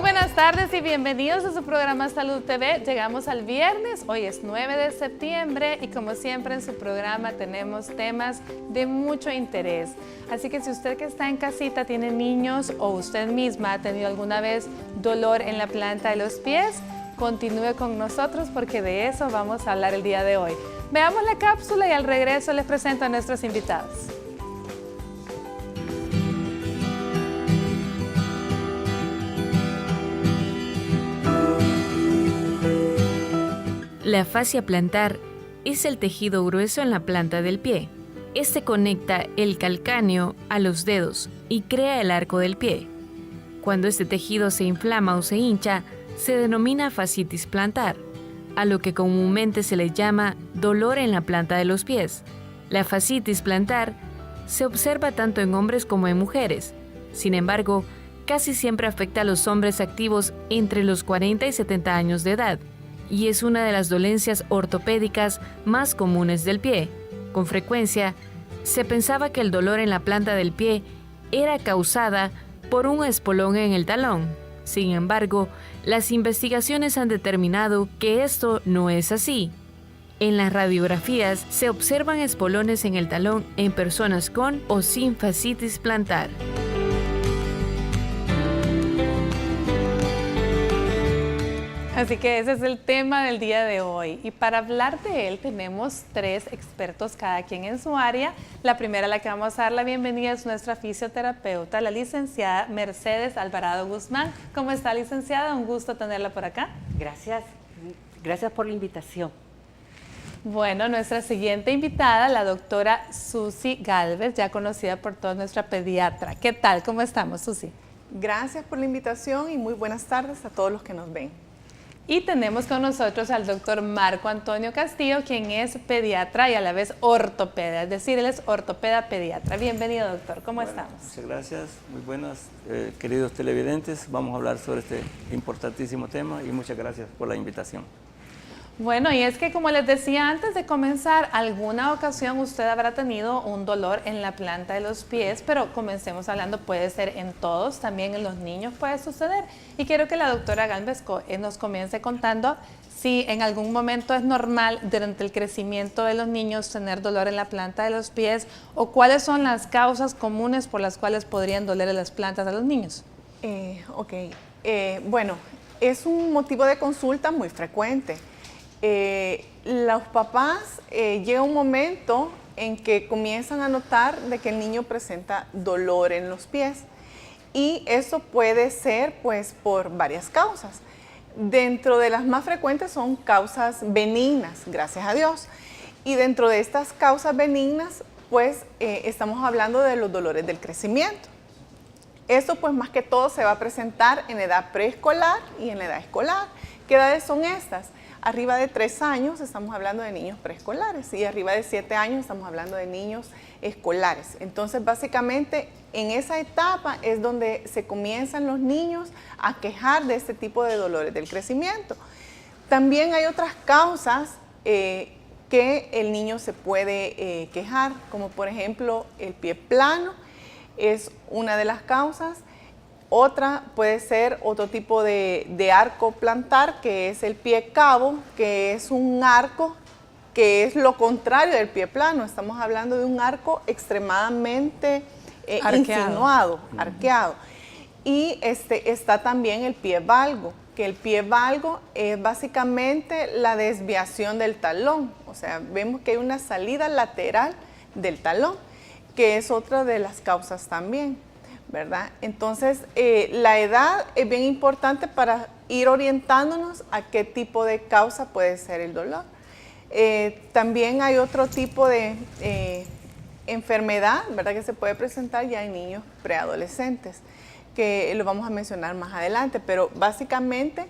Buenas tardes y bienvenidos a su programa Salud TV. Llegamos al viernes, hoy es 9 de septiembre y como siempre en su programa tenemos temas de mucho interés. Así que si usted que está en casita tiene niños o usted misma ha tenido alguna vez dolor en la planta de los pies, continúe con nosotros porque de eso vamos a hablar el día de hoy. Veamos la cápsula y al regreso les presento a nuestros invitados. La fascia plantar es el tejido grueso en la planta del pie. Este conecta el calcáneo a los dedos y crea el arco del pie. Cuando este tejido se inflama o se hincha, se denomina fascitis plantar, a lo que comúnmente se le llama dolor en la planta de los pies. La fascitis plantar se observa tanto en hombres como en mujeres. Sin embargo, casi siempre afecta a los hombres activos entre los 40 y 70 años de edad, y es una de las dolencias ortopédicas más comunes del pie. Con frecuencia, se pensaba que el dolor en la planta del pie era causada por un espolón en el talón. Sin embargo, las investigaciones han determinado que esto no es así. En las radiografías se observan espolones en el talón en personas con o sin fascitis plantar. Así que ese es el tema del día de hoy y para hablar de él tenemos tres expertos cada quien en su área. La primera a la que vamos a dar la bienvenida es nuestra fisioterapeuta, la licenciada Mercedes Alvarado Guzmán. ¿Cómo está, licenciada? Un gusto tenerla por acá. Gracias, gracias por la invitación. Bueno, nuestra siguiente invitada, la doctora Susi Galvez, ya conocida por toda nuestra pediatra. ¿Qué tal? ¿Cómo estamos, Susi? Gracias por la invitación y muy buenas tardes a todos los que nos ven. Y tenemos con nosotros al doctor Marco Antonio Castillo, quien es pediatra y a la vez ortopeda, es decir, él es ortopeda pediatra. Bienvenido, doctor, ¿cómo estamos? Muchas gracias, muy buenas, queridos televidentes. Vamos a hablar sobre este importantísimo tema y muchas gracias por la invitación. Bueno, y es que como les decía antes de comenzar, alguna ocasión usted habrá tenido un dolor en la planta de los pies, pero comencemos hablando, puede ser en todos, también en los niños puede suceder. Y quiero que la doctora Galvez nos comience contando si en algún momento es normal durante el crecimiento de los niños tener dolor en la planta de los pies o cuáles son las causas comunes por las cuales podrían doler en las plantas de los niños. Bueno, es un motivo de consulta muy frecuente. Los papás llega un momento en que comienzan a notar de que el niño presenta dolor en los pies y eso puede ser pues por varias causas. Dentro de las más frecuentes son causas benignas, gracias a Dios, y dentro de estas causas benignas pues estamos hablando de los dolores del crecimiento. Esto pues más que todo se va a presentar en edad preescolar y en edad escolar. ¿Qué edades son estas? Arriba de 3 años estamos hablando de niños preescolares y arriba de 7 años estamos hablando de niños escolares. Entonces, básicamente, en esa etapa es donde se comienzan los niños a quejar de este tipo de dolores del crecimiento. También hay otras causas que el niño se puede quejar, como por ejemplo el pie plano, es una de las causas. Otra puede ser otro tipo de arco plantar, que es el pie cabo, que es un arco que es lo contrario del pie plano. Estamos hablando de un arco extremadamente insinuado, arqueado. Y está también el pie valgo, que el pie valgo es básicamente la desviación del talón. O sea, vemos que hay una salida lateral del talón, que es otra de las causas también, ¿verdad? Entonces, la edad es bien importante para ir orientándonos a qué tipo de causa puede ser el dolor. También hay otro tipo de enfermedad, ¿verdad?, que se puede presentar ya en niños preadolescentes, que lo vamos a mencionar más adelante, pero básicamente,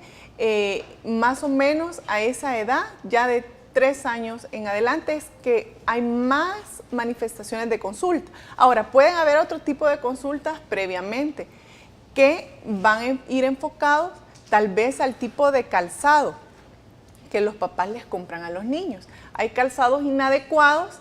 más o menos a esa edad, ya de 3 años en adelante, es que hay más manifestaciones de consulta. Ahora, pueden haber otro tipo de consultas previamente que van a ir enfocados tal vez al tipo de calzado que los papás les compran a los niños. Hay calzados inadecuados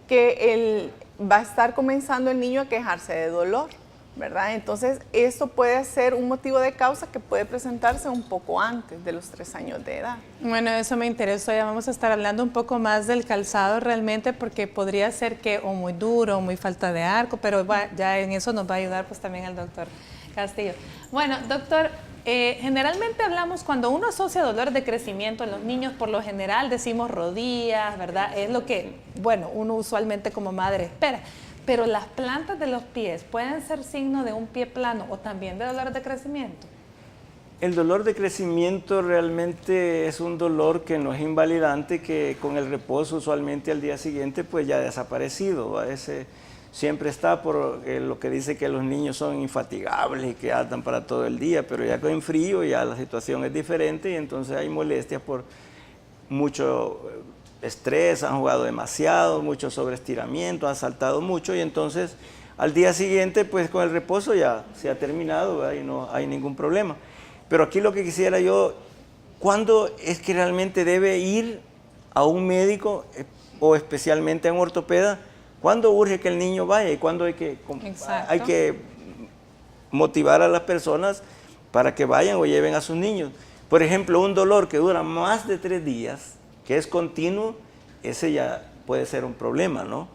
que va a estar comenzando el niño a quejarse de dolor, ¿verdad? Entonces, esto puede ser un motivo de causa que puede presentarse un poco antes de los 3 años de edad. Bueno, eso me interesó. Ya vamos a estar hablando un poco más del calzado realmente, porque podría ser que o muy duro o muy falta de arco, pero ya en eso nos va a ayudar pues también el doctor Castillo. Bueno, doctor, generalmente hablamos cuando uno asocia dolor de crecimiento en los niños, por lo general decimos rodillas, ¿verdad? Es lo que, bueno, uno usualmente como madre espera. Pero las plantas de los pies pueden ser signo de un pie plano o también de dolor de crecimiento. El dolor de crecimiento realmente es un dolor que no es invalidante, que con el reposo usualmente al día siguiente pues ya ha desaparecido. A ese siempre está por lo que dice que los niños son infatigables y que andan para todo el día, pero ya con frío ya la situación es diferente y entonces hay molestias por mucho estrés, han jugado demasiado, mucho sobreestiramiento, han saltado mucho y entonces al día siguiente pues con el reposo ya se ha terminado, ¿verdad? Y no hay ningún problema. Pero aquí lo que quisiera yo, ¿cuándo es que realmente debe ir a un médico o especialmente a un ortopeda? ¿Cuándo urge que el niño vaya y cuándo hay que motivar a las personas para que vayan o lleven a sus niños? Por ejemplo, un dolor que dura más de 3 días, que es continuo, ese ya puede ser un problema, ¿no?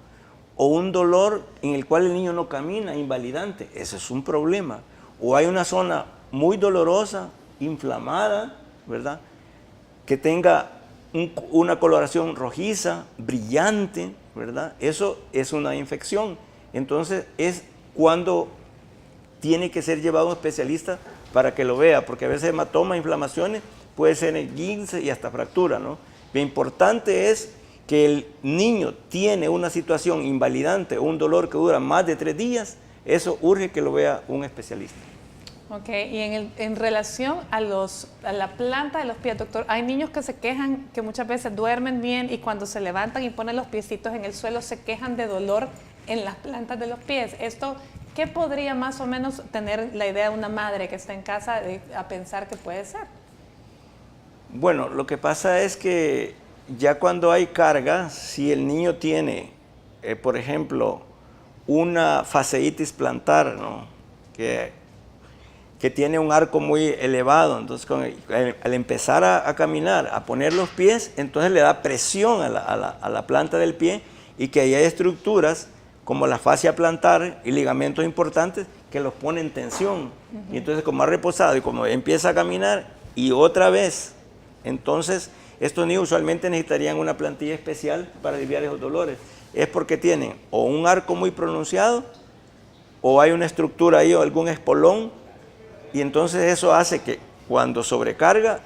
O un dolor en el cual el niño no camina, invalidante, ese es un problema. O hay una zona muy dolorosa, inflamada, ¿verdad? Que tenga una coloración rojiza, brillante, ¿verdad? Eso es una infección. Entonces es cuando tiene que ser llevado a un especialista para que lo vea, porque a veces hematomas, inflamaciones, puede ser esguince y hasta fractura, ¿no? Lo importante es que el niño tiene una situación invalidante o un dolor que dura más de 3 días, eso urge que lo vea un especialista. Ok, y en relación a la planta de los pies, doctor, hay niños que se quejan que muchas veces duermen bien y cuando se levantan y ponen los piecitos en el suelo se quejan de dolor en las plantas de los pies. Esto, ¿qué podría más o menos tener la idea de una madre que está en casa a pensar que puede ser? Bueno, lo que pasa es que ya cuando hay carga, si el niño tiene, por ejemplo, una fasciitis plantar, ¿no? que tiene un arco muy elevado, entonces al empezar a caminar, a poner los pies, entonces le da presión a la planta del pie y que ahí hay estructuras como la fascia plantar y ligamentos importantes que los ponen en tensión. Y entonces como ha reposado y como empieza a caminar y otra vez, entonces estos niños usualmente necesitarían una plantilla especial para aliviar esos dolores. Es porque tienen o un arco muy pronunciado o hay una estructura ahí o algún espolón. Y entonces eso hace que cuando sobrecarga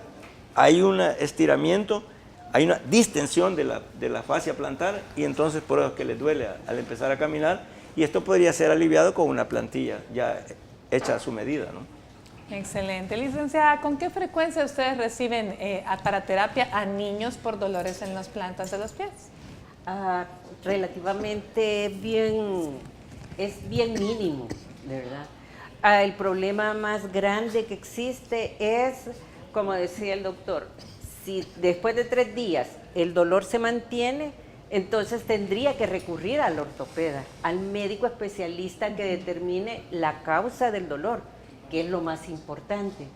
hay un estiramiento, hay una distensión de la fascia plantar y entonces por eso es que les duele al empezar a caminar y esto podría ser aliviado con una plantilla ya hecha a su medida, ¿no? Excelente. Licenciada, ¿con qué frecuencia ustedes reciben para terapia a niños por dolores en las plantas de los pies? Relativamente es bien mínimo, de verdad. El problema más grande que existe es, como decía el doctor, si después de 3 días el dolor se mantiene, entonces tendría que recurrir al ortopeda, al médico especialista que determine la causa del dolor, que es lo más importante.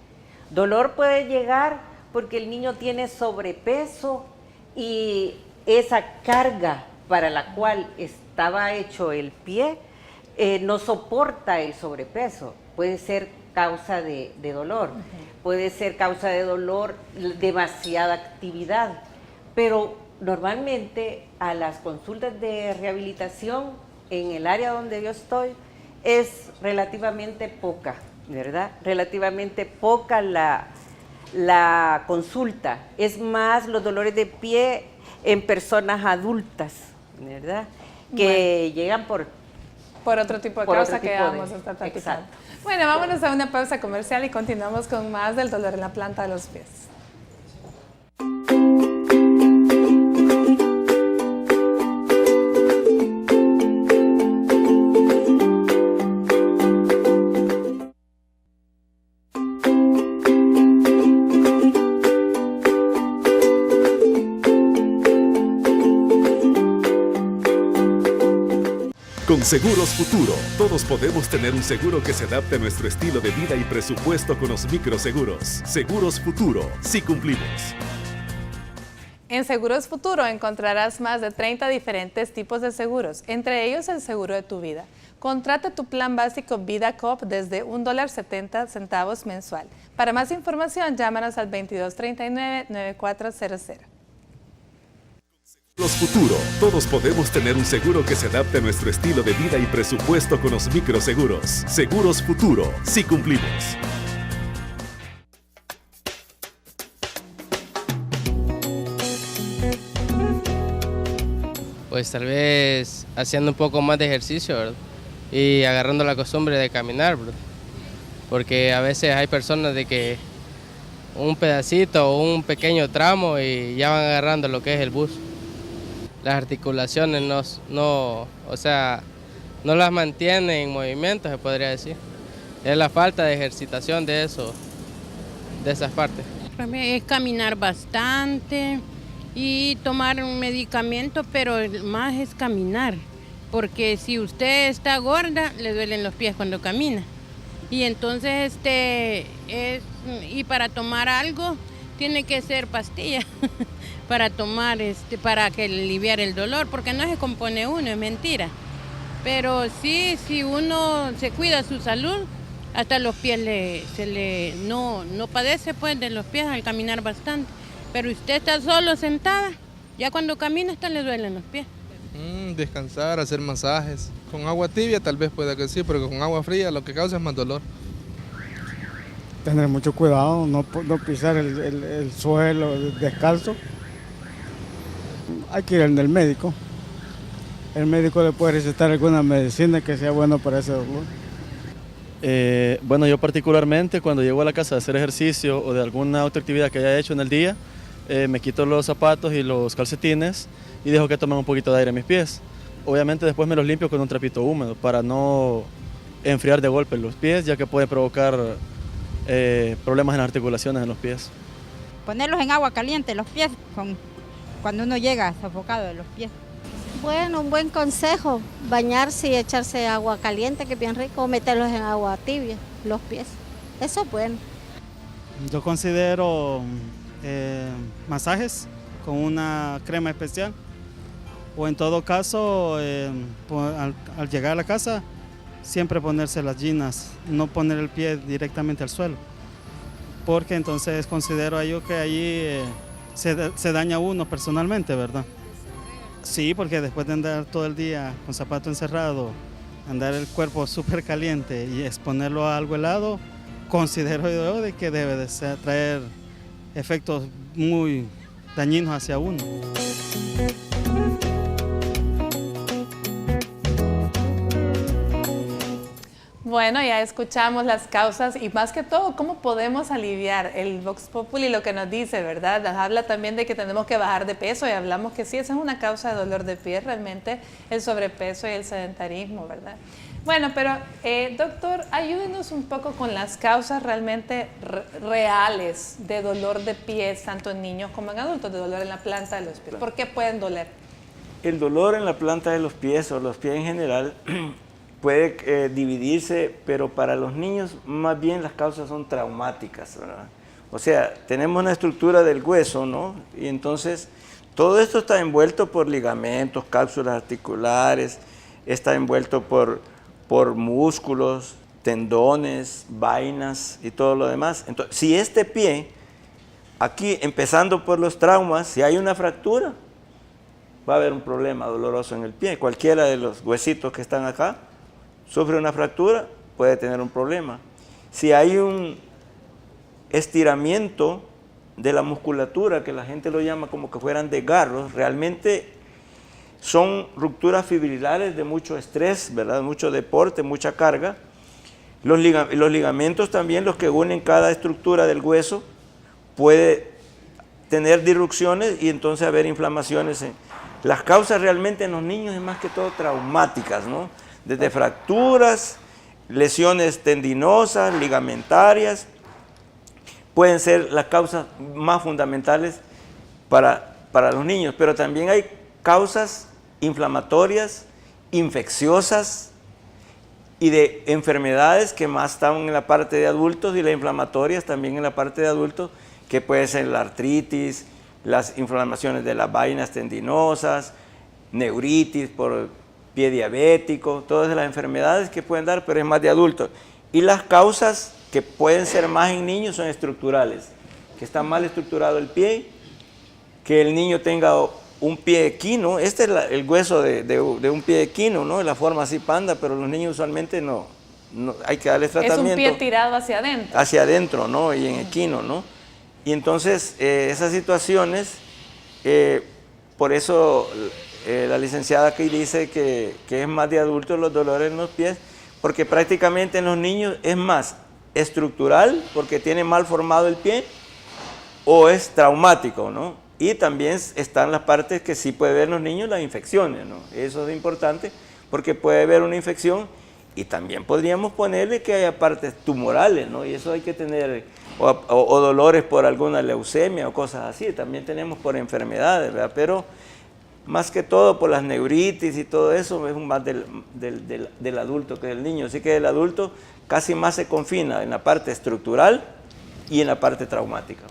Dolor puede llegar porque el niño tiene sobrepeso y esa carga para la cual estaba hecho el pie no soporta el sobrepeso. Puede ser causa de dolor, puede ser causa de dolor demasiada actividad, pero normalmente a las consultas de rehabilitación en el área donde yo estoy es relativamente poca, ¿verdad? Relativamente poca la consulta. Es más los dolores de pie en personas adultas, ¿verdad? Que llegan por otro tipo de causa que vamos a estar platicando. Exacto. Bueno, vámonos a una pausa comercial y continuamos con más del dolor en la planta de los pies. Con Seguros Futuro, todos podemos tener un seguro que se adapte a nuestro estilo de vida y presupuesto con los microseguros. Seguros Futuro, sí cumplimos. En Seguros Futuro encontrarás más de 30 diferentes tipos de seguros, entre ellos el seguro de tu vida. Contrata tu plan básico Vida Coop desde $1.70 mensual. Para más información, llámanos al 2239-9400. Seguros Futuro, todos podemos tener un seguro que se adapte a nuestro estilo de vida y presupuesto con los microseguros. Seguros Futuro, sí cumplimos. Pues tal vez haciendo un poco más de ejercicio, ¿verdad? Y agarrando la costumbre de caminar, ¿verdad? Porque a veces hay personas de que un pedacito o un pequeño tramo y ya van agarrando lo que es el bus. Las articulaciones no las mantienen en movimiento, se podría decir. Es la falta de ejercitación de eso, de esas partes. Es caminar bastante y tomar un medicamento, pero más es caminar, porque si usted está gorda, le duelen los pies cuando camina. Y entonces y para tomar algo tiene que ser pastilla para tomar para que aliviar el dolor, porque no se compone uno, es mentira. Pero sí, si uno se cuida su salud, hasta los pies no padece pues de los pies al caminar bastante. Pero usted está solo sentada, ya cuando camina hasta le duelen los pies. Descansar, hacer masajes. Con agua tibia tal vez pueda que sí, pero con agua fría lo que causa es más dolor. Tener mucho cuidado, no pisar el suelo descalzo. Hay que ir al médico. El médico le puede recetar alguna medicina que sea buena para ese dolor. Bueno, yo particularmente cuando llego a la casa a hacer ejercicio o de alguna otra actividad que haya hecho en el día, me quito los zapatos y los calcetines y dejo que tomen un poquito de aire en mis pies. Obviamente después me los limpio con un trapito húmedo para no enfriar de golpe los pies, ya que puede provocar problemas en las articulaciones en los pies. Ponerlos en agua caliente los pies cuando uno llega sofocado de los pies. Bueno, un buen consejo, bañarse y echarse agua caliente, que es bien rico, o meterlos en agua tibia, los pies. Eso es bueno. Yo considero masajes con una crema especial, o en todo caso, al llegar a la casa, siempre ponerse las ginas, no poner el pie directamente al suelo, porque entonces considero yo que allí se daña uno personalmente, ¿verdad? Sí, porque después de andar todo el día con zapato encerrado, andar el cuerpo súper caliente y exponerlo a algo helado, considero yo de que debe de traer efectos muy dañinos hacia uno. Bueno, ya escuchamos las causas y más que todo, cómo podemos aliviar. El Vox Populi lo que nos dice, ¿verdad? Nos habla también de que tenemos que bajar de peso y hablamos que sí, esa es una causa de dolor de pies, realmente el sobrepeso y el sedentarismo, ¿verdad? Bueno, pero doctor, ayúdenos un poco con las causas realmente reales de dolor de pies, tanto en niños como en adultos, de dolor en la planta de los pies. ¿Por qué pueden doler? El dolor en la planta de los pies o los pies en general puede dividirse, pero para los niños más bien las causas son traumáticas, ¿verdad? O sea, tenemos una estructura del hueso, ¿no? Y entonces todo esto está envuelto por ligamentos, cápsulas articulares, está envuelto por músculos, tendones, vainas y todo lo demás. Entonces, si este pie, aquí empezando por los traumas, si hay una fractura, va a haber un problema doloroso en el pie. Cualquiera de los huesitos que están acá sufre una fractura, puede tener un problema. Si hay un estiramiento de la musculatura, que la gente lo llama como que fueran desgarros, realmente son rupturas fibrilares de mucho estrés, ¿verdad? Mucho deporte, mucha carga. Los ligamentos también, los que unen cada estructura del hueso, puede tener disrupciones y entonces haber inflamaciones. Las causas realmente en los niños es más que todo traumáticas, ¿no? Desde fracturas, lesiones tendinosas, ligamentarias, pueden ser las causas más fundamentales para los niños, pero también hay causas inflamatorias infecciosas y de enfermedades que más están en la parte de adultos y las inflamatorias también en la parte de adultos, que puede ser la artritis, las inflamaciones de las vainas tendinosas, neuritis por pie diabético, todas las enfermedades que pueden dar, pero es más de adultos. Y las causas que pueden ser más en niños son estructurales, que está mal estructurado el pie, que el niño tenga un pie equino. Este es el hueso de un pie equino, ¿no? La forma así panda, pero los niños usualmente no hay que darles tratamiento. Es un pie tirado hacia adentro. Hacia adentro, ¿no? Y en equino, ¿no? Y entonces esas situaciones, por eso la licenciada aquí dice que es más de adultos los dolores en los pies, porque prácticamente en los niños es más estructural, porque tiene mal formado el pie, o es traumático, ¿no? Y también están las partes que sí puede ver en los niños, las infecciones, ¿no? Eso es importante porque puede haber una infección y también podríamos ponerle que haya partes tumorales, ¿no? Y eso hay que tener, o dolores por alguna leucemia o cosas así, también tenemos por enfermedades, ¿verdad? Pero más que todo por las neuritis y todo eso es más del adulto que del niño. Así que el adulto casi más se confina en la parte estructural y en la parte traumática.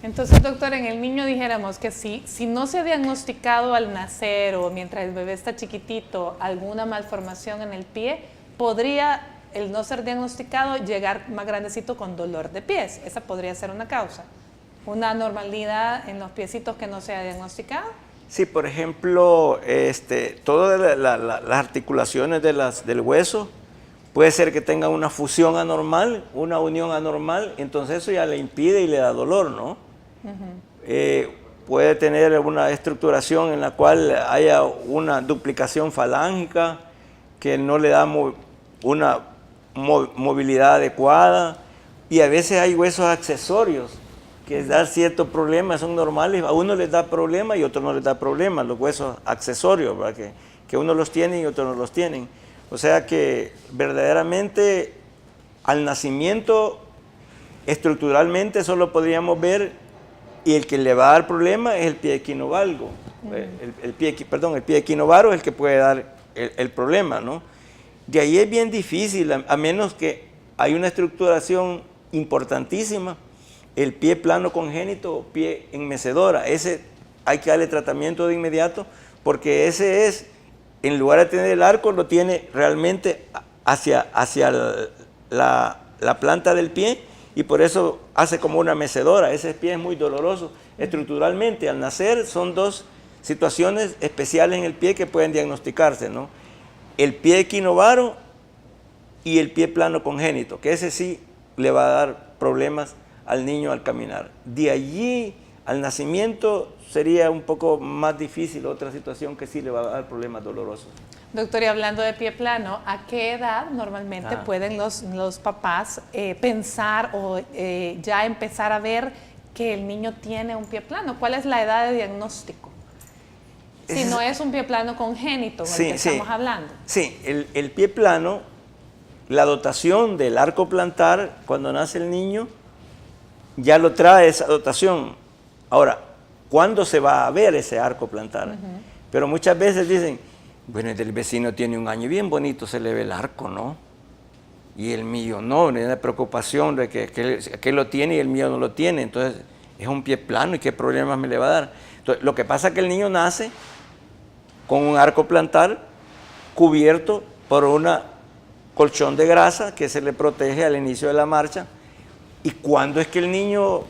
Entonces, doctor, en el niño dijéramos que si no se ha diagnosticado al nacer o mientras el bebé está chiquitito alguna malformación en el pie, podría el no ser diagnosticado llegar más grandecito con dolor de pies. Esa podría ser una causa. Una anormalidad en los piecitos que no se ha diagnosticado. Sí, por ejemplo, todas las articulaciones del hueso, puede ser que tenga una fusión anormal, una unión anormal, entonces eso ya le impide y le da dolor, ¿no? Puede tener una estructuración en la cual haya una duplicación falángica que no le da una movilidad adecuada, y a veces hay huesos accesorios que dan ciertos problemas, son normales, a uno les da problemas y a otro no les da problemas, los huesos accesorios, ¿verdad? Que uno los tiene y otros no los tienen. O sea que verdaderamente al nacimiento estructuralmente solo podríamos ver, y el que le va a dar problema es el pie equinovalgo. El pie equinovaro es el que puede dar el problema, ¿no? De ahí es bien difícil, a menos que hay una estructuración importantísima, el pie plano congénito o pie en mecedora. Ese hay que darle tratamiento de inmediato, porque ese es, en lugar de tener el arco, lo tiene realmente hacia la planta del pie, y por eso hace como una mecedora. Ese pie es muy doloroso. Estructuralmente, al nacer, son dos situaciones especiales en el pie que pueden diagnosticarse, ¿no? El pie equinovaro y el pie plano congénito, que ese sí le va a dar problemas al niño al caminar. De allí al nacimiento sería un poco más difícil, otra situación que sí le va a dar problemas dolorosos. Doctor, y hablando de pie plano, ¿a qué edad normalmente pueden los papás pensar o ya empezar a ver que el niño tiene un pie plano? ¿Cuál es la edad de diagnóstico? Si no es un pie plano congénito, del que estamos hablando. Sí, el pie plano, la dotación del arco plantar cuando nace el niño, ya lo trae esa dotación. Ahora, ¿cuándo se va a ver ese arco plantar? Pero muchas veces dicen, bueno, el vecino tiene un año bien bonito, se le ve el arco, ¿no? Y el mío no, le da preocupación de que lo tiene y el mío no lo tiene. Entonces, es un pie plano y qué problemas me le va a dar. Entonces, lo que pasa es que el niño nace con un arco plantar cubierto por una colchón de grasa que se le protege al inicio de la marcha. ¿Y cuándo es que el niño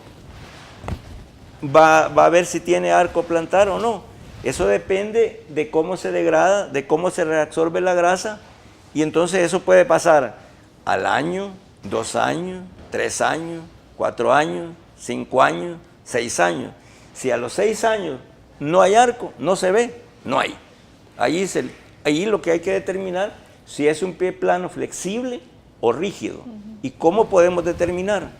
va a ver si tiene arco plantar o no? Eso depende de cómo se degrada, de cómo se reabsorbe la grasa, y entonces eso puede pasar al año, 2 años, 3 años, 4 años, 5 años, 6 años. Si a los 6 años no hay arco, no se ve, no hay. Ahí lo que hay que determinar si es un pie plano flexible o rígido. ¿Y cómo podemos determinar?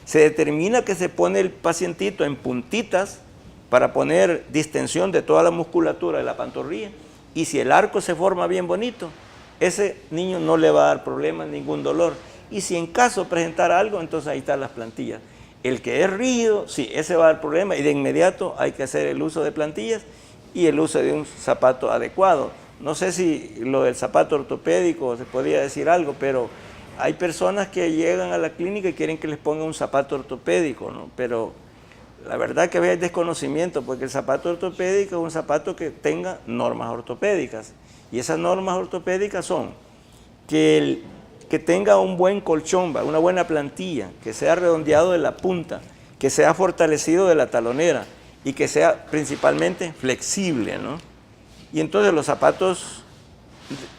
Se determina que se pone el pacientito en puntitas para poner distensión de toda la musculatura de la pantorrilla, y si el arco se forma bien bonito, ese niño no le va a dar problemas, ningún dolor. Y si en caso presentara algo, entonces ahí están las plantillas. El que es rígido, sí, ese va a dar problema, y de inmediato hay que hacer el uso de plantillas y el uso de un zapato adecuado. no sé si lo del zapato ortopédico se podía decir algo, pero hay personas que llegan a la clínica y quieren que les ponga un zapato ortopédico, ¿no? Pero la verdad que hay desconocimiento, porque el zapato ortopédico es un zapato que tenga normas ortopédicas. Y esas normas ortopédicas son que tenga un buen colchón, una buena plantilla, que sea redondeado de la punta, que sea fortalecido de la talonera y que sea principalmente flexible, ¿no? Y entonces los zapatos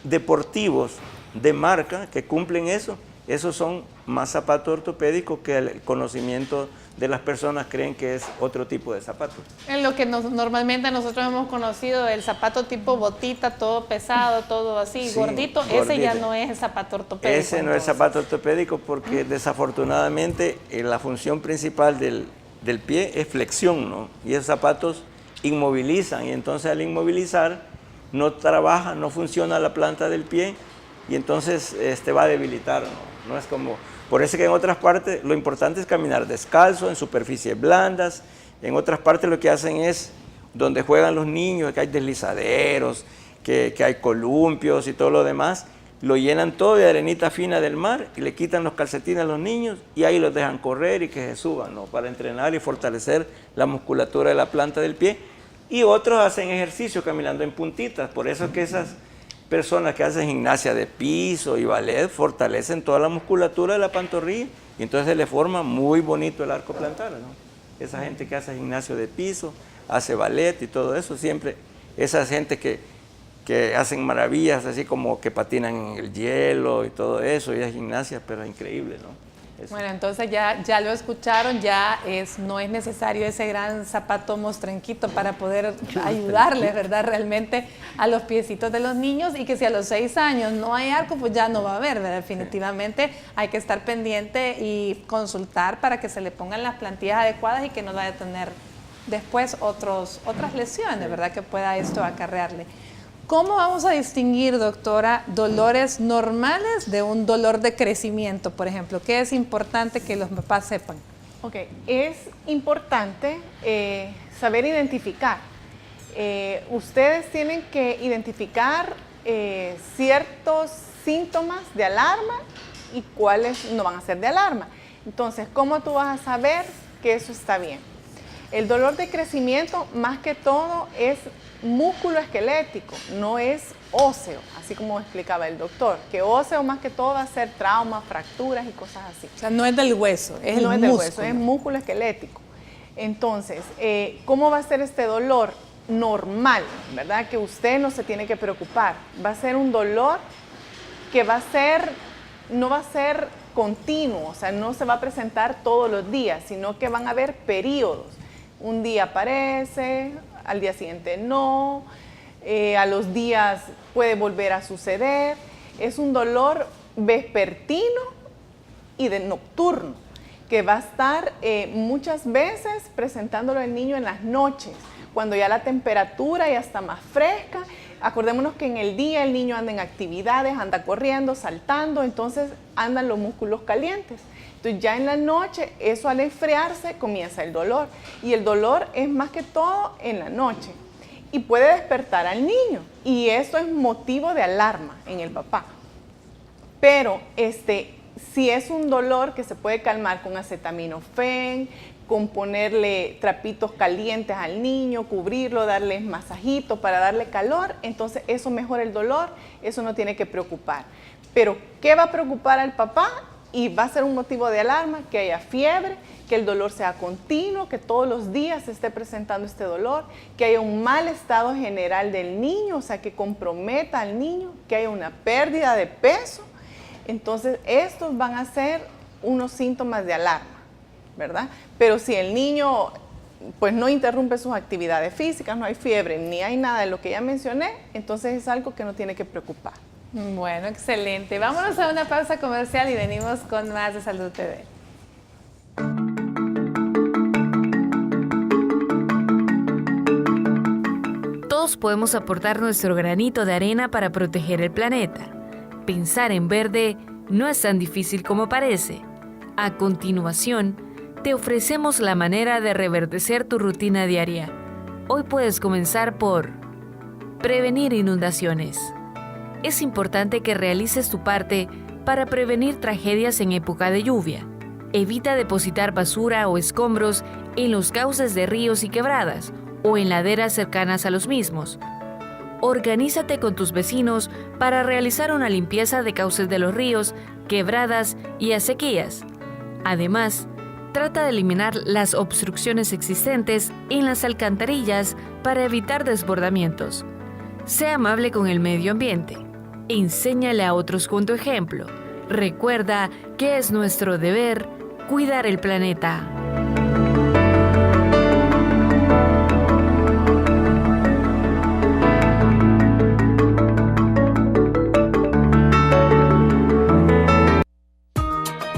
deportivos de marca que cumplen eso, esos son más zapatos ortopédicos que el conocimiento de las personas creen que es otro tipo de zapato. En lo que normalmente nosotros hemos conocido, el zapato tipo botita, todo pesado, todo así, Sí, gordito, ese ya no es el zapato ortopédico. Ese no es zapato ortopédico porque desafortunadamente la función principal del pie es flexión, ¿no? Y esos zapatos inmovilizan y entonces al inmovilizar no trabaja, no funciona la planta del pie y entonces va a debilitar, ¿no? No es como... Por eso que en otras partes lo importante es caminar descalzo, en superficies blandas. En otras partes lo que hacen es, donde juegan los niños, que hay deslizaderos, que hay columpios y todo lo demás, lo llenan todo de arenita fina del mar y le quitan los calcetines a los niños y ahí los dejan correr y que se suban, ¿no? Para entrenar y fortalecer la musculatura de la planta del pie. Y otros hacen ejercicio caminando en puntitas. Por eso es que esas personas que hacen gimnasia de piso y ballet fortalecen toda la musculatura de la pantorrilla y entonces se le forma muy bonito el arco plantar, ¿no? Esa gente que hace gimnasio de piso, hace ballet y todo eso, siempre esa gente que hacen maravillas así como que patinan en el hielo y todo eso, y es gimnasia, pero es increíble, ¿no? Eso. Bueno, entonces ya lo escucharon, no es necesario ese gran zapato mostrenquito para poder ayudarles, ¿verdad? Realmente a los piecitos de los niños, y que si a los 6 años no hay arco, pues ya no va a haber, ¿verdad? Definitivamente hay que estar pendiente y consultar para que se le pongan las plantillas adecuadas y que no vaya a tener después otras lesiones, ¿verdad? Que pueda esto acarrearle. ¿Cómo vamos a distinguir, doctora, dolores normales de un dolor de crecimiento, por ejemplo? ¿Qué es importante que los papás sepan? Ok, es importante saber identificar. Ustedes tienen que identificar ciertos síntomas de alarma y cuáles no van a ser de alarma. Entonces, ¿cómo tú vas a saber que eso está bien? El dolor de crecimiento, más que todo, es músculo esquelético, no es óseo, así como explicaba el doctor, que óseo más que todo va a ser traumas, fracturas y cosas así. O sea, no es del hueso, es no el es del músculo. hueso, es músculo esquelético. Entonces, ¿cómo va a ser este dolor? Normal, ¿verdad? Que usted no se tiene que preocupar. Va a ser un dolor que no va a ser continuo, o sea, no se va a presentar todos los días, sino que van a haber periodos. Un día aparece, al día siguiente no, a los días puede volver a suceder. Es un dolor vespertino y de nocturno, que va a estar muchas veces presentándolo el niño en las noches, cuando ya la temperatura ya está más fresca. Acordémonos que en el día el niño anda en actividades, anda corriendo, saltando, entonces andan los músculos calientes. Entonces ya en la noche, eso al enfriarse comienza el dolor, y el dolor es más que todo en la noche y puede despertar al niño, y eso es motivo de alarma en el papá. Pero si es un dolor que se puede calmar con acetaminofén, con ponerle trapitos calientes al niño, cubrirlo, darle masajito para darle calor, entonces eso mejora el dolor, eso no tiene que preocupar. Pero ¿qué va a preocupar al papá? Y va a ser un motivo de alarma, que haya fiebre, que el dolor sea continuo, que todos los días se esté presentando este dolor, que haya un mal estado general del niño, o sea, que comprometa al niño, que haya una pérdida de peso. Entonces, estos van a ser unos síntomas de alarma, ¿verdad? Pero si el niño pues no interrumpe sus actividades físicas, no hay fiebre, ni hay nada de lo que ya mencioné, entonces es algo que no tiene que preocupar. Bueno, excelente. Vámonos a una pausa comercial y venimos con más de Salud TV. Todos podemos aportar nuestro granito de arena para proteger el planeta. Pensar en verde no es tan difícil como parece. A continuación, te ofrecemos la manera de reverdecer tu rutina diaria. Hoy puedes comenzar por Prevenir inundaciones. Es importante que realices tu parte para prevenir tragedias en época de lluvia. Evita depositar basura o escombros en los cauces de ríos y quebradas o en laderas cercanas a los mismos. Organízate con tus vecinos para realizar una limpieza de cauces de los ríos, quebradas y acequias. Además, trata de eliminar las obstrucciones existentes en las alcantarillas para evitar desbordamientos. Sé amable con el medio ambiente. Enséñale a otros con tu ejemplo. Recuerda que es nuestro deber cuidar el planeta.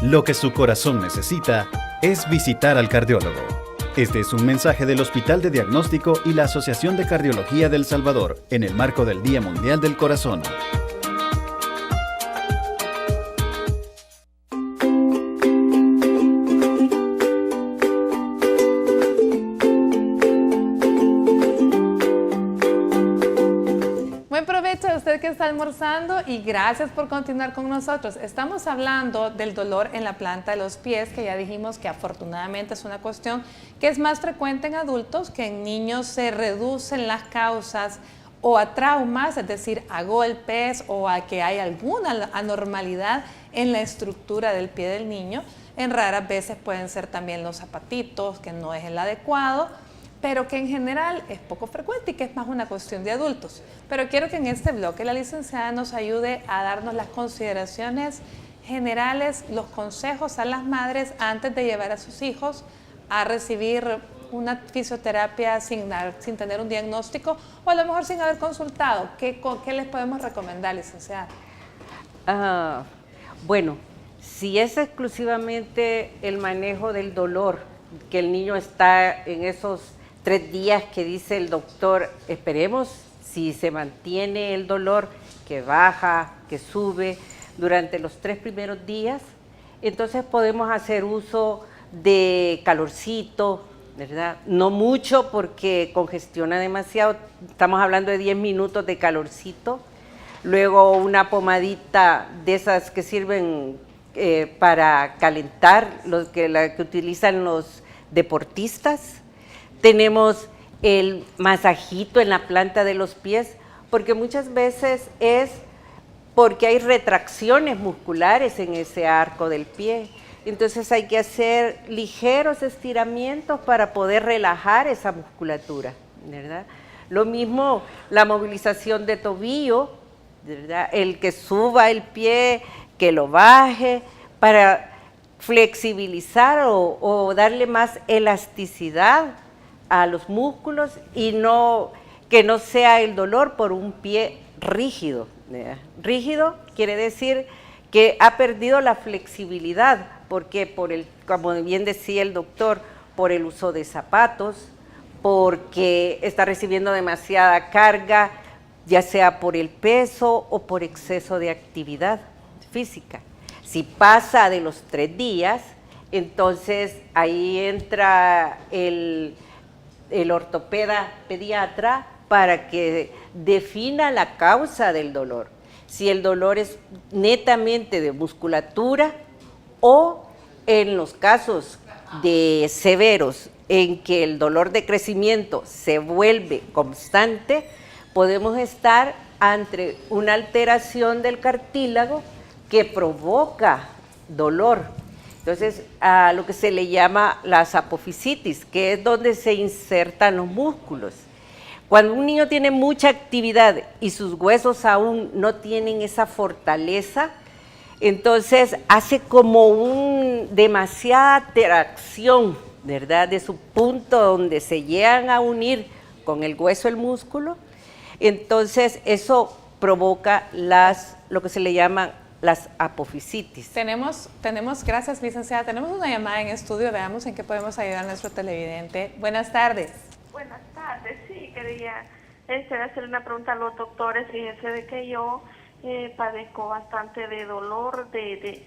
Lo que su corazón necesita es visitar al cardiólogo. Este es un mensaje del Hospital de Diagnóstico y la Asociación de Cardiología del Salvador en el marco del Día Mundial del Corazón. Buen provecho a usted que está almorzando y gracias por continuar con nosotros. Estamos hablando del dolor en la planta de los pies, que ya dijimos que afortunadamente es una cuestión que es más frecuente en adultos, que en niños se reducen las causas o a traumas, es decir, a golpes o a que hay alguna anormalidad en la estructura del pie del niño. En raras veces pueden ser también los zapatitos, que no es el adecuado, pero que en general es poco frecuente y que es más una cuestión de adultos. Pero quiero que en este bloque la licenciada nos ayude a darnos las consideraciones generales, los consejos a las madres antes de llevar a sus hijos a recibir una fisioterapia sin tener un diagnóstico o a lo mejor sin haber consultado. ¿Qué les podemos recomendar, licenciada? Bueno, si es exclusivamente el manejo del dolor, que el niño está en esos 3 días que dice el doctor, esperemos si se mantiene el dolor, que baja, que sube durante los 3 primeros días, entonces podemos hacer uso de calorcito, ¿verdad? No mucho porque congestiona demasiado, estamos hablando de 10 minutos de calorcito, luego una pomadita de esas que sirven para calentar, la que utilizan los deportistas. Tenemos el masajito en la planta de los pies, porque muchas veces es porque hay retracciones musculares en ese arco del pie. Entonces hay que hacer ligeros estiramientos para poder relajar esa musculatura, ¿verdad? Lo mismo la movilización de tobillo, ¿verdad? El que suba el pie, que lo baje, para flexibilizar o darle más elasticidad a los músculos y que no sea el dolor por un pie rígido. Rígido quiere decir que ha perdido la flexibilidad, porque como bien decía el doctor, por el uso de zapatos, porque está recibiendo demasiada carga, ya sea por el peso o por exceso de actividad física. Si pasa de los 3 días, entonces ahí entra el ortopeda pediatra para que defina la causa del dolor. Si el dolor es netamente de musculatura o en los casos de severos en que el dolor de crecimiento se vuelve constante, podemos estar ante una alteración del cartílago que provoca dolor. Entonces, a lo que se le llama la apofisitis, que es donde se insertan los músculos. Cuando un niño tiene mucha actividad y sus huesos aún no tienen esa fortaleza, entonces hace como demasiada tracción, ¿verdad? De su punto donde se llegan a unir con el hueso el músculo. Entonces, eso provoca lo que se le llaman las apofisitis. Tenemos, gracias licenciada, tenemos una llamada en estudio, veamos en qué podemos ayudar a nuestro televidente. Buenas tardes. Buenas tardes, sí, quería hacer una pregunta a los doctores. Fíjense de que yo padezco bastante de dolor de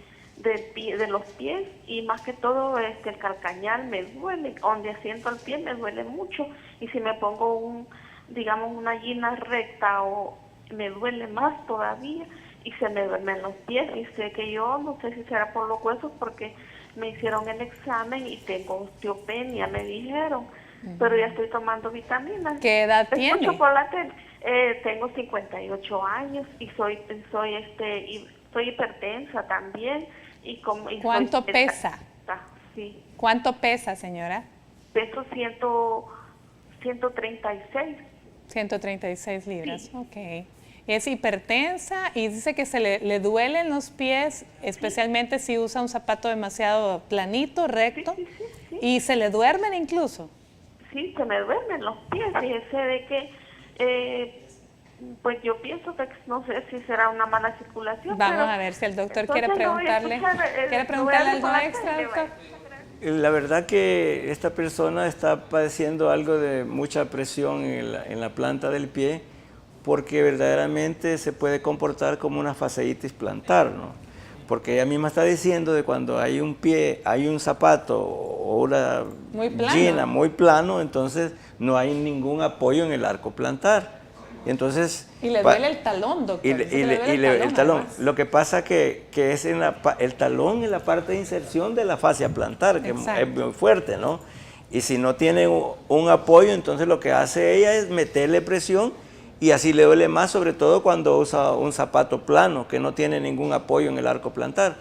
los pies y más que todo el calcañal me duele, donde siento el pie me duele mucho y si me pongo digamos, una gina recta o me duele más todavía y se me duermen los pies. Y sé que yo, no sé si será por los huesos, porque me hicieron el examen y tengo osteopenia, me dijeron, pero ya estoy tomando vitaminas. ¿Qué edad tiene? Escucho por la tele. Tengo 58 años y soy hipertensa también. ¿Cuánto pesa? Sí. ¿Cuánto pesa, señora? Peso 136. 136 libras, Sí. ok. Es hipertensa y dice que se le duelen los pies, especialmente si usa un zapato demasiado planito, recto, sí. y se le duermen incluso. Sí, se me duermen los pies. Fíjese de que, pues yo pienso que no sé si será una mala circulación. Vamos pero a ver si el doctor entonces quiere no voy a preguntarle, escuchar, algo extra, doctor. La verdad que esta persona está padeciendo algo de mucha presión en la planta del pie, porque verdaderamente se puede comportar como una fasciitis plantar, ¿no? Porque ella misma está diciendo de cuando hay un pie, hay un zapato o una gina muy plano, entonces no hay ningún apoyo en el arco plantar. Entonces, y le duele el talón, doctor. El talón. Lo que pasa que es el talón en la parte de inserción de la fascia plantar, que es muy fuerte, ¿no? Y si no tiene un apoyo, entonces lo que hace ella es meterle presión y así le duele más, sobre todo cuando usa un zapato plano, que no tiene ningún apoyo en el arco plantar.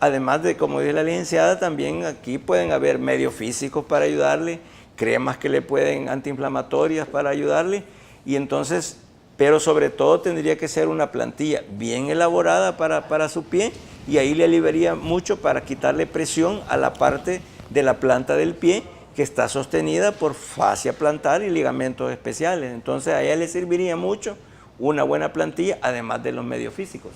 Además de, como dice la licenciada, también aquí pueden haber medios físicos para ayudarle, cremas que le pueden, antiinflamatorias para ayudarle, y entonces, pero sobre todo tendría que ser una plantilla bien elaborada para su pie, y ahí le aliviaría mucho para quitarle presión a la parte de la planta del pie, que está sostenida por fascia plantar y ligamentos especiales. Entonces a ella le serviría mucho una buena plantilla, además de los medios físicos.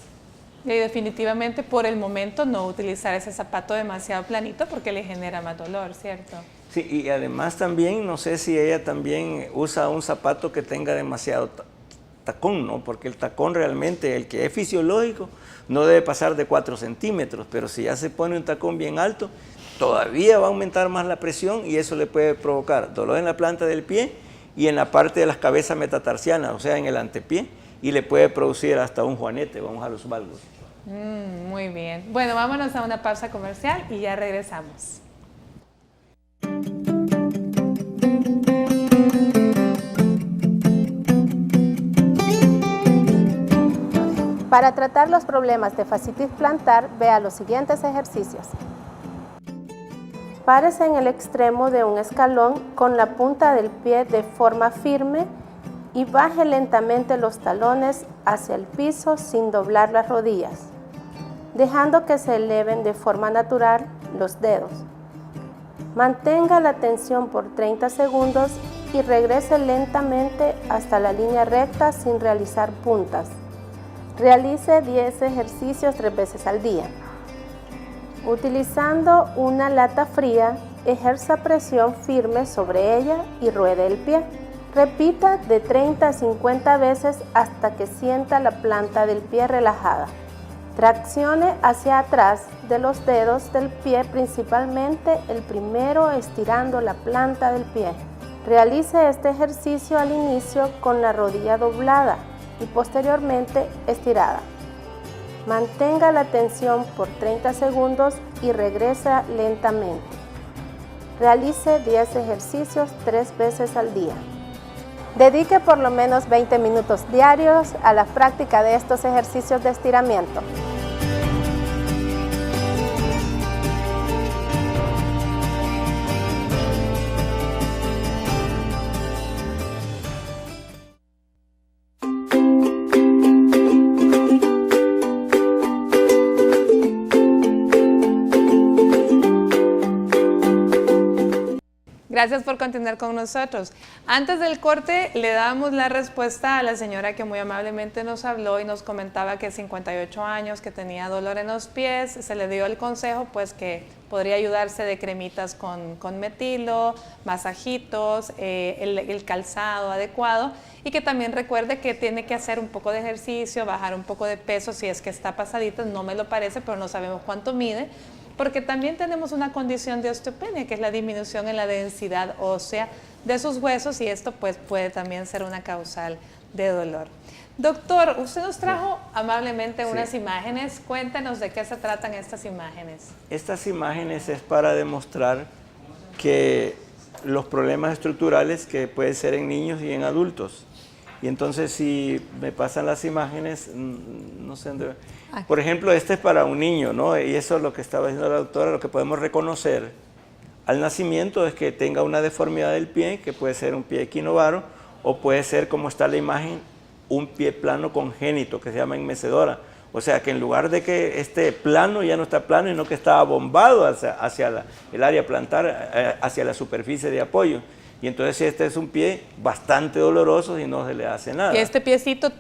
Y definitivamente por el momento no utilizar ese zapato demasiado planito porque le genera más dolor, ¿cierto? Sí, y además también, no sé si ella también usa un zapato que tenga demasiado tacón, ¿no? Porque el tacón realmente, el que es fisiológico, no debe pasar de 4 centímetros, pero si ya se pone un tacón bien alto, todavía va a aumentar más la presión y eso le puede provocar dolor en la planta del pie y en la parte de las cabezas metatarsianas, o sea, en el antepié, y le puede producir hasta un juanete, vamos a los valgos. Muy bien. Bueno, vámonos a una pausa comercial y ya regresamos. Para tratar los problemas de fascitis plantar, vea los siguientes ejercicios. Párese en el extremo de un escalón con la punta del pie de forma firme y baje lentamente los talones hacia el piso sin doblar las rodillas, dejando que se eleven de forma natural los dedos. Mantenga la tensión por 30 segundos y regrese lentamente hasta la línea recta sin realizar puntas. Realice 10 ejercicios 3 veces al día. Utilizando una lata fría, ejerza presión firme sobre ella y ruede el pie. Repita de 30 a 50 veces hasta que sienta la planta del pie relajada. Traccione hacia atrás de los dedos del pie, principalmente el primero estirando la planta del pie. Realice este ejercicio al inicio con la rodilla doblada y posteriormente estirada. Mantenga la tensión por 30 segundos y regresa lentamente. Realice 10 ejercicios 3 veces al día. Dedique por lo menos 20 minutos diarios a la práctica de estos ejercicios de estiramiento. Gracias por continuar con nosotros. Antes del corte le damos la respuesta a la señora que muy amablemente nos habló y nos comentaba que 58 años, que tenía dolor en los pies, se le dio el consejo pues que podría ayudarse de cremitas con metilo, masajitos, el calzado adecuado y que también recuerde que tiene que hacer un poco de ejercicio, bajar un poco de peso si es que está pasadita, no me lo parece, pero no sabemos cuánto mide. Porque también tenemos una condición de osteopenia, que es la disminución en la densidad ósea de sus huesos y esto pues puede también ser una causal de dolor. Doctor, usted nos trajo amablemente unas imágenes. Cuéntenos de qué se tratan estas imágenes. Estas imágenes es para demostrar que los problemas estructurales que pueden ser en niños y en adultos. Y entonces si me pasan las imágenes, no sé dónde... Por ejemplo, este es para un niño, ¿no? Y eso es lo que estaba diciendo la doctora, lo que podemos reconocer al nacimiento es que tenga una deformidad del pie, que puede ser un pie equinovaro, o puede ser, como está la imagen, un pie plano congénito, que se llama enmecedora. O sea, que en lugar de que esté plano, ya no está plano, sino que está abombado hacia el área plantar, hacia la superficie de apoyo. Y entonces este es un pie bastante doloroso y no se le hace nada. ¿Y este piecito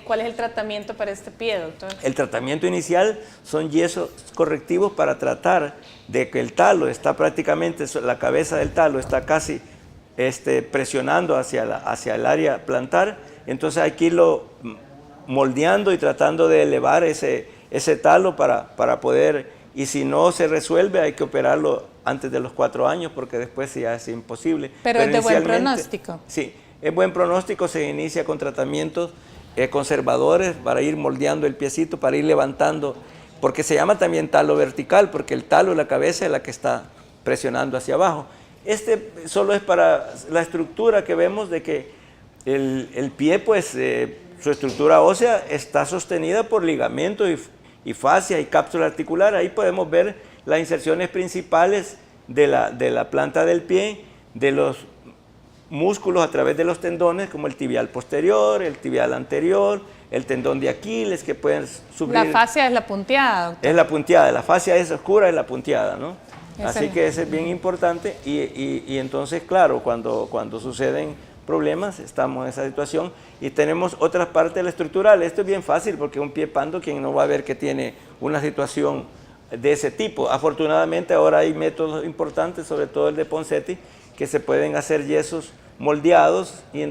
cuál es el tratamiento para este pie, doctor? El tratamiento inicial son yesos correctivos para tratar de que el talo está prácticamente, la cabeza del talo está casi presionando hacia el área plantar. Entonces hay que irlo moldeando y tratando de elevar ese talo para poder, y si no se resuelve hay que operarlo antes de los 4 años porque después ya es imposible. Pero es de buen pronóstico. Sí, es buen pronóstico, se inicia con tratamientos conservadores para ir moldeando el piecito, para ir levantando, porque se llama también talo vertical, porque el talo, la cabeza es la que está presionando hacia abajo. Este solo es para la estructura que vemos de que el pie, pues su estructura ósea está sostenida por ligamento y fascia y cápsula articular. Ahí podemos ver las inserciones principales de la planta del pie, de los músculos a través de los tendones, como el tibial posterior, el tibial anterior, el tendón de Aquiles, que pueden subir. La fascia es la punteada, doctor. Es la punteada, la fascia es oscura, es la punteada, ¿no? Así que eso es bien importante y entonces, claro, cuando suceden problemas, estamos en esa situación y tenemos otras partes estructurales. Esto es bien fácil porque un pie pando, quien no va a ver que tiene una situación de ese tipo. Afortunadamente ahora hay métodos importantes, sobre todo el de Ponseti, que se pueden hacer yesos moldeados y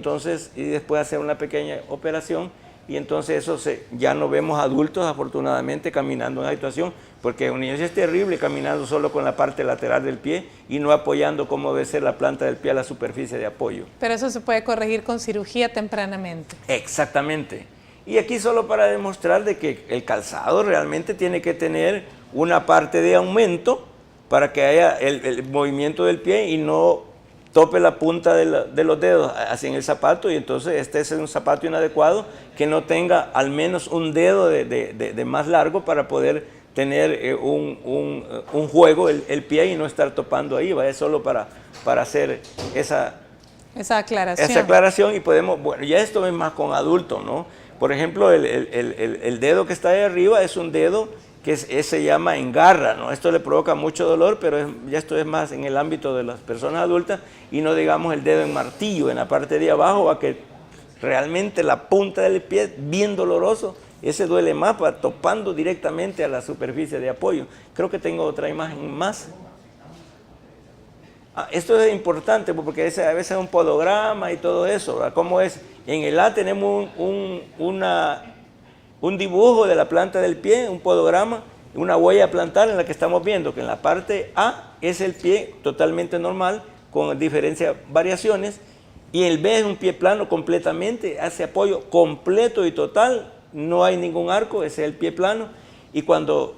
después hacer una pequeña operación y entonces ya no vemos adultos afortunadamente caminando en la situación, porque un niño es terrible caminando solo con la parte lateral del pie y no apoyando como debe ser la planta del pie a la superficie de apoyo. Pero eso se puede corregir con cirugía tempranamente. Exactamente. Y aquí solo para demostrar de que el calzado realmente tiene que tener una parte de aumento para que haya el movimiento del pie y no tope la punta de los dedos hacia el zapato, y entonces este es un zapato inadecuado que no tenga al menos un dedo de más largo para poder tener un juego el pie y no estar topando ahí. Es solo para hacer esa aclaración y podemos, bueno, ya esto es más con adultos, ¿no? Por ejemplo, el dedo que está ahí arriba es un dedo que se llama engarra, ¿no? Esto le provoca mucho dolor, pero ya esto es más en el ámbito de las personas adultas y no digamos el dedo en martillo en la parte de abajo, a que realmente la punta del pie bien doloroso, ese duele más, topando directamente a la superficie de apoyo. Creo que tengo otra imagen más. Esto es importante porque a veces es un podograma y todo eso, ¿verdad? ¿Cómo es? En el A tenemos un dibujo de la planta del pie, un podograma, una huella plantar en la que estamos viendo que en la parte A es el pie totalmente normal, con variaciones, y el B es un pie plano completamente, hace apoyo completo y total, no hay ningún arco, ese es el pie plano. Y cuando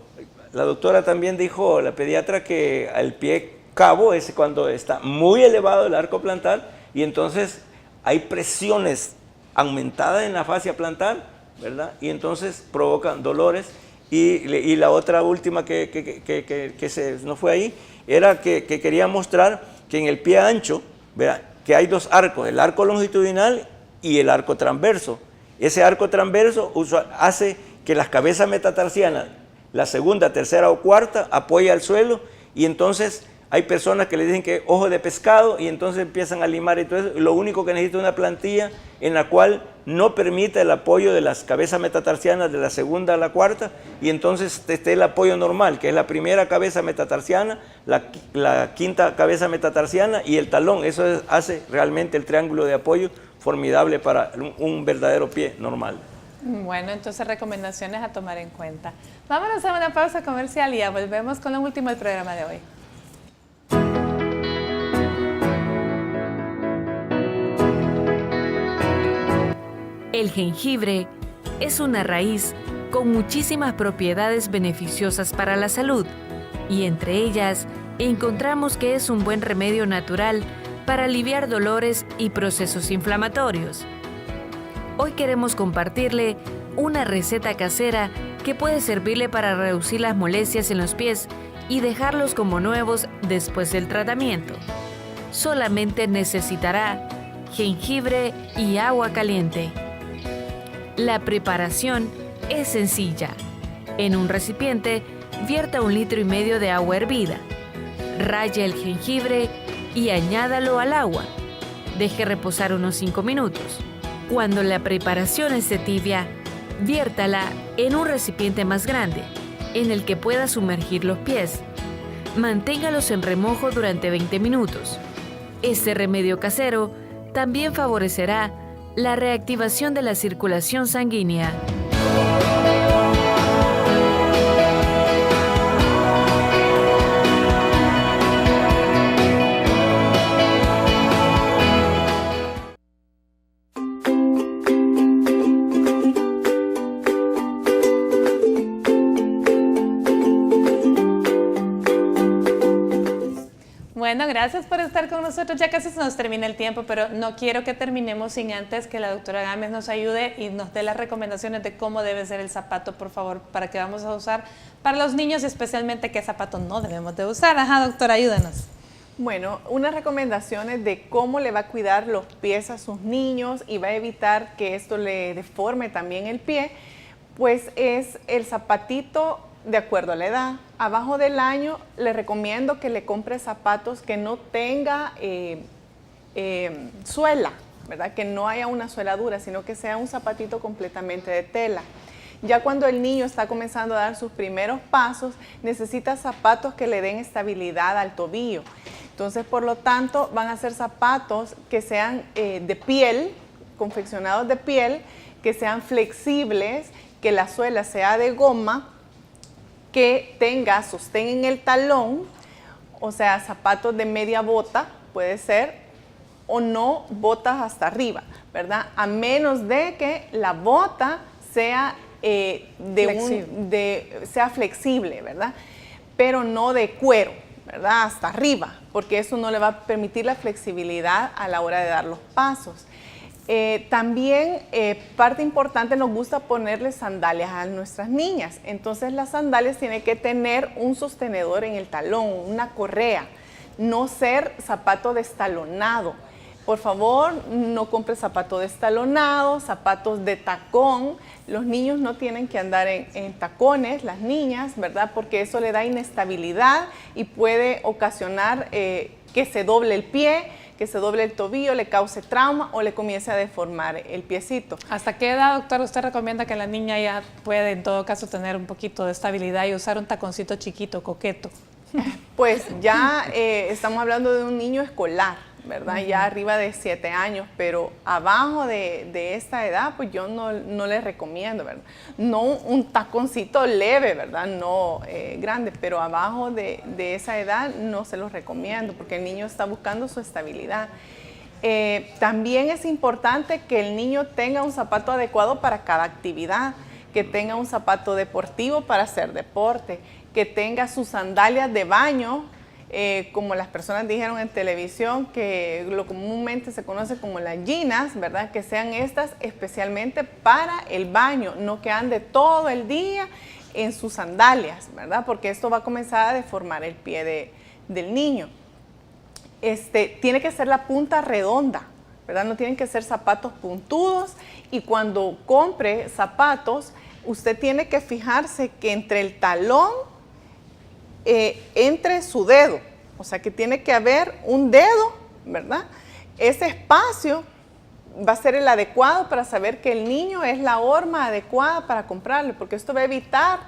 la doctora también dijo, la pediatra, que el pie cabo es cuando está muy elevado el arco plantar y entonces hay presiones aumentadas en la fascia plantar, ¿verdad? Y entonces provocan dolores. Y la otra última que no fue ahí, era que quería mostrar que en el pie ancho, ¿verdad?, que hay dos arcos, el arco longitudinal y el arco transverso. Ese arco transverso hace que las cabezas metatarsianas, la segunda, tercera o cuarta, apoya al suelo, y entonces hay personas que le dicen que ojo de pescado y entonces empiezan a limar y todo eso. Y lo único que necesita es una plantilla en la cual no permita el apoyo de las cabezas metatarsianas de la segunda a la cuarta, y entonces esté el apoyo normal, que es la primera cabeza metatarsiana, la quinta cabeza metatarsiana y el talón. Eso hace realmente el triángulo de apoyo formidable para un verdadero pie normal. Bueno, entonces recomendaciones a tomar en cuenta. Vámonos a una pausa comercial y ya volvemos con lo último del programa de hoy. El jengibre es una raíz con muchísimas propiedades beneficiosas para la salud y entre ellas encontramos que es un buen remedio natural para aliviar dolores y procesos inflamatorios. Hoy queremos compartirle una receta casera que puede servirle para reducir las molestias en los pies y dejarlos como nuevos después del tratamiento. Solamente necesitará jengibre y agua caliente. La preparación es sencilla. En un recipiente, vierta 1,5 litros de agua hervida. Raye el jengibre y añádalo al agua. Deje reposar unos 5 minutos. Cuando la preparación esté tibia, viértala en un recipiente más grande, en el que pueda sumergir los pies. Manténgalos en remojo durante 20 minutos. Este remedio casero también favorecerá la reactivación de la circulación sanguínea. Bueno, gracias por estar con nosotros. Ya casi se nos termina el tiempo, pero no quiero que terminemos sin antes que la doctora Gámez nos ayude y nos dé las recomendaciones de cómo debe ser el zapato, por favor, para que vamos a usar para los niños, especialmente qué zapato no debemos de usar. Ajá, doctora, ayúdenos. Bueno, unas recomendaciones de cómo le va a cuidar los pies a sus niños y va a evitar que esto le deforme también el pie, pues es el zapatito de acuerdo a la edad. Abajo del año le recomiendo que le compre zapatos que no tenga suela, ¿verdad? Que no haya una suela dura, sino que sea un zapatito completamente de tela. Ya cuando el niño está comenzando a dar sus primeros pasos, necesita zapatos que le den estabilidad al tobillo. Entonces, por lo tanto, van a ser zapatos que sean de piel, confeccionados de piel, que sean flexibles, que la suela sea de goma, que tenga sostén en el talón, o sea, zapatos de media bota, puede ser, o no botas hasta arriba, ¿verdad? A menos de que la bota sea, sea flexible, ¿verdad? Pero no de cuero, ¿verdad? Hasta arriba, porque eso no le va a permitir la flexibilidad a la hora de dar los pasos. También, parte importante, nos gusta ponerle sandalias a nuestras niñas. Entonces, las sandalias tienen que tener un sostenedor en el talón, una correa, no ser zapato destalonado. Por favor, no compre zapato destalonado, zapatos de tacón. Los niños no tienen que andar en tacones, las niñas, ¿verdad? Porque eso le da inestabilidad y puede ocasionar que se doble el pie, que se doble el tobillo, le cause trauma o le comience a deformar el piecito. ¿Hasta qué edad, doctor, usted recomienda que la niña ya puede, en todo caso, tener un poquito de estabilidad y usar un taconcito chiquito, coqueto? Pues ya estamos hablando de un niño escolar, ¿verdad? Ya arriba de 7 años, pero abajo de esta edad, pues yo no les recomiendo, ¿verdad? No un taconcito leve, ¿verdad? No grande, pero abajo de esa edad no se los recomiendo porque el niño está buscando su estabilidad. También es importante que el niño tenga un zapato adecuado para cada actividad, que tenga un zapato deportivo para hacer deporte, que tenga sus sandalias de baño, como las personas dijeron en televisión, que lo comúnmente se conoce como las ginas, ¿verdad? Que sean estas especialmente para el baño, no que ande todo el día en sus sandalias, ¿verdad? Porque esto va a comenzar a deformar el pie del niño. Tiene que ser la punta redonda, ¿verdad? No tienen que ser zapatos puntudos, y cuando compre zapatos, usted tiene que fijarse que entre el talón, entre su dedo, o sea que tiene que haber un dedo, ¿verdad? Ese espacio va a ser el adecuado para saber que el niño es la horma adecuada para comprarle, porque esto va a evitar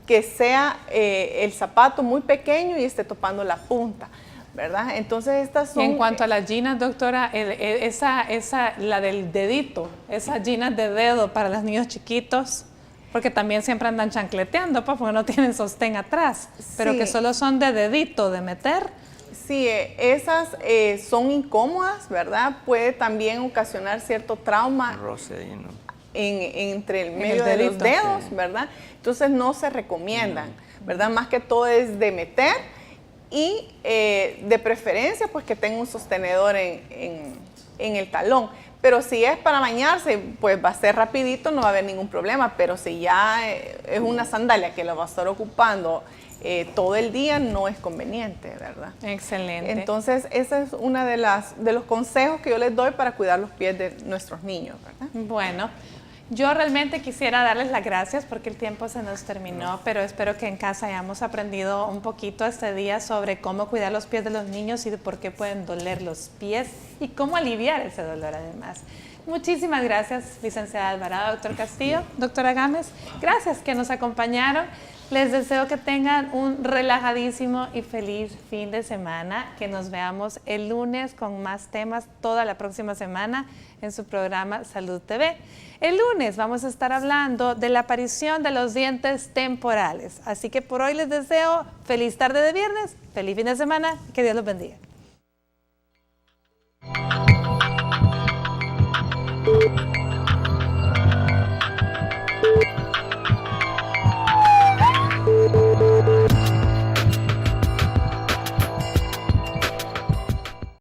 que sea el zapato muy pequeño y esté topando la punta, ¿verdad? Entonces estas son... Y en cuanto a las ginas, doctora, la del dedito, esas ginas de dedo para los niños chiquitos, porque también siempre andan chancleteando, pues, porque no tienen sostén atrás, pero Sí. que solo son de dedito, de meter, Sí, esas son incómodas, ¿verdad? Puede también ocasionar cierto trauma Roce ahí, ¿no? entre el En medio el de los dedito. dedos, ¿verdad? Entonces no se recomiendan, ¿verdad? Más que todo es de meter y de preferencia pues que tenga un sostenedor en el talón. Pero si es para bañarse, pues va a ser rapidito, no va a haber ningún problema. Pero si ya es una sandalia que la va a estar ocupando todo el día, no es conveniente, ¿verdad? Excelente. Entonces, ese es uno de los consejos que yo les doy para cuidar los pies de nuestros niños, ¿verdad? Bueno, yo realmente quisiera darles las gracias porque el tiempo se nos terminó, pero espero que en casa hayamos aprendido un poquito este día sobre cómo cuidar los pies de los niños y de por qué pueden doler los pies y cómo aliviar ese dolor además. Muchísimas gracias, licenciada Alvarado, doctor Castillo, doctora Gámez. Gracias que nos acompañaron. Les deseo que tengan un relajadísimo y feliz fin de semana, que nos veamos el lunes con más temas toda la próxima semana en su programa Salud TV. El lunes vamos a estar hablando de la aparición de los dientes temporales. Así que por hoy les deseo feliz tarde de viernes, feliz fin de semana, que Dios los bendiga.